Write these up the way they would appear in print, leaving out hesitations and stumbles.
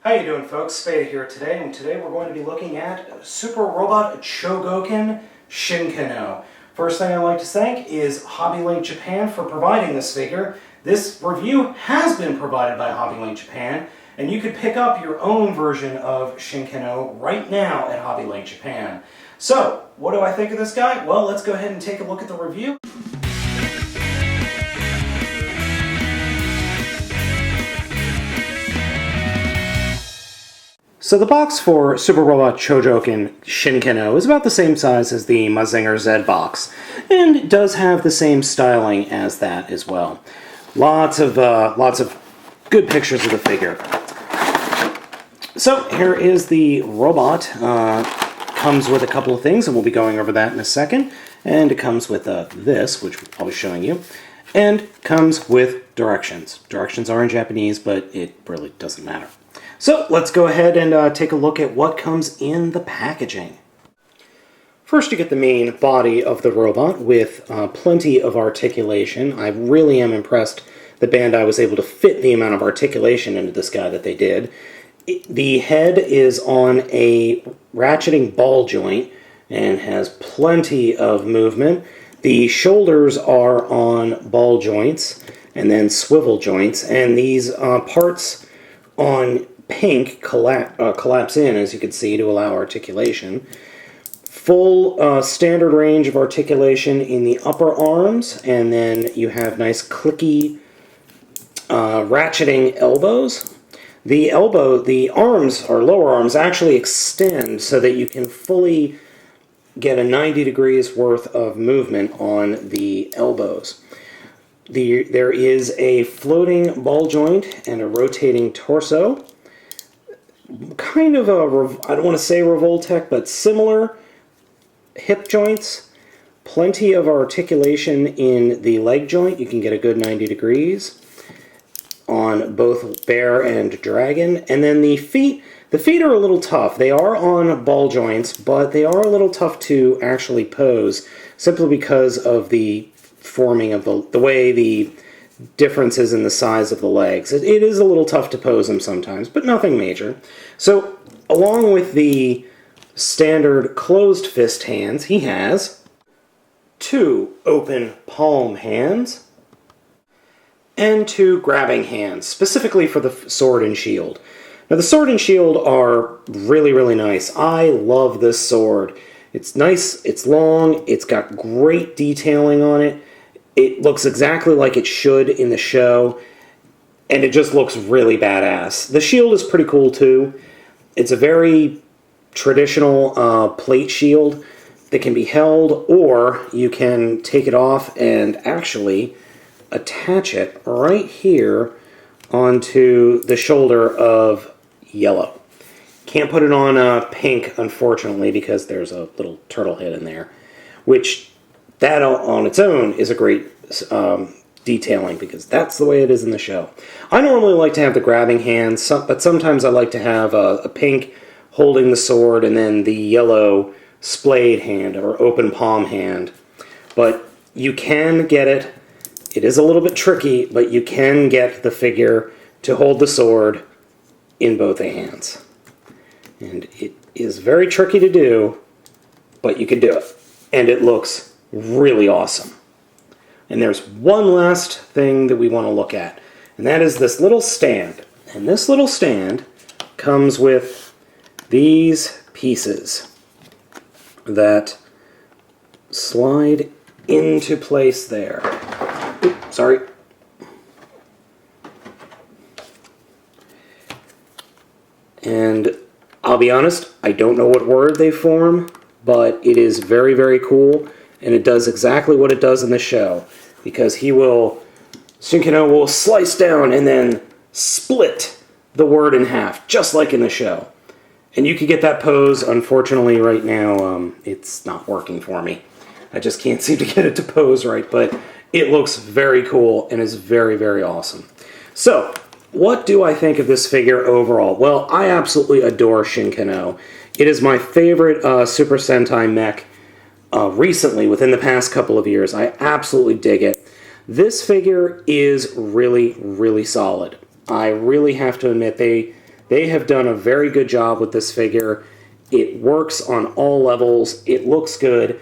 How you doing, folks? Spade here today, and today we're going to be looking at Super Robot Chogokin Shinken-oh. First thing I'd like to thank is Hobbylink Japan for providing this figure. This review has been provided by Hobbylink Japan, and you could pick up your own version of Shinken-oh right now at Hobbylink Japan. So, what do I think of this guy? Well, let's go ahead and take a look at the review. So the box for Super Robot Chogokin Shinken-oh is about the same size as the Mazinger Z box, and it does have the same styling as that as well. Lots of good pictures of the figure. So here is the robot. Comes with a couple of things, and we'll be going over that in a second. And it comes with this, which I'll be showing you, and comes with directions. Directions are in Japanese, but it really doesn't matter. So let's go ahead and take a look at what comes in the packaging. First, you get the main body of the robot with plenty of articulation. I really am impressed that Bandai was able to fit the amount of articulation into this guy that they did. The head is on a ratcheting ball joint and has plenty of movement. The shoulders are on ball joints and then swivel joints, and these parts on pink collapse in, as you can see, to allow articulation. Full standard range of articulation in the upper arms, and then you have nice clicky ratcheting elbows. The arms, or lower arms, actually extend so that you can fully get a 90 degrees worth of movement on the elbows. There is a floating ball joint and a rotating torso. Kind of I don't want to say Revoltech, but similar hip joints. Plenty of articulation in the leg joint. You can get a good 90 degrees on both bear and dragon. And then the feet are a little tough. They are on ball joints, but they are a little tough to actually pose, simply because of the forming of the way the differences in the size of the legs. It is a little tough to pose them sometimes, but nothing major. So, along with the standard closed fist hands, he has 2 open palm hands and 2 grabbing hands, specifically for the sword and shield. Now, the sword and shield are really, really nice. I love this sword. It's nice, it's long, it's got great detailing on it. It looks exactly like it should in the show, and it just looks really badass. The shield is pretty cool too. It's a very traditional plate shield that can be held, or you can take it off and actually attach it right here onto the shoulder of yellow. Can't put it on pink, unfortunately, because there's a little turtle head in there, which that on its own is a great detailing, because that's the way it is in the show. I normally like to have the grabbing hands, but sometimes I like to have a pink holding the sword and then the yellow splayed hand or open palm hand. But you can get it. It is a little bit tricky, but you can get the figure to hold the sword in both hands. And it is very tricky to do, but you can do it. And it looks really awesome. And there's one last thing that we want to look at, and that is this little stand. And this little stand comes with these pieces that slide into place there. Oops, sorry. And I'll be honest, I don't know what word they form, but it is very, very cool. And it does exactly what it does in the show, because Shinken-oh will slice down and then split the word in half, just like in the show. And you could get that pose. Unfortunately, right now, it's not working for me. I just can't seem to get it to pose right, but it looks very cool and is very, very awesome. So, what do I think of this figure overall? Well, I absolutely adore Shinken-oh. It is my favorite Super Sentai mech. Recently, within the past couple of years. I absolutely dig it. This figure is really, really solid. I really have to admit, They have done a very good job with this figure. It works on all levels. It looks good.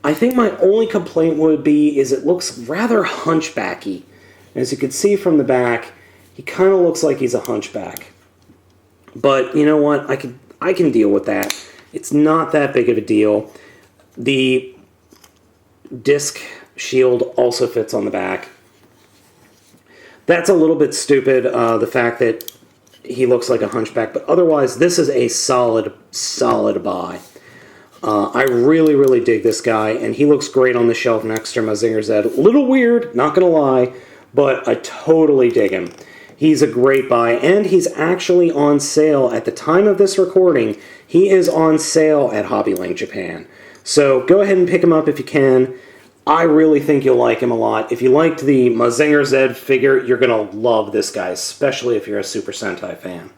I think my only complaint would be is it looks rather hunchbacky. As you can see from the back, he kind of looks like he's a hunchback. But you know what? I can deal with that. It's not that big of a deal. The disc shield also fits on the back. That's a little bit stupid, the fact that he looks like a hunchback, but otherwise this is a solid buy. I really, really dig this guy, and he looks great on the shelf next to Mazinger Z. A little weird, not gonna lie, but I totally dig him. He's a great buy, and he's actually on sale at the time of this recording. He is on sale at Hobbylink Japan. So go ahead and pick him up if you can. I really think you'll like him a lot. If you liked the Mazinger Z figure, you're going to love this guy, especially if you're a Super Sentai fan.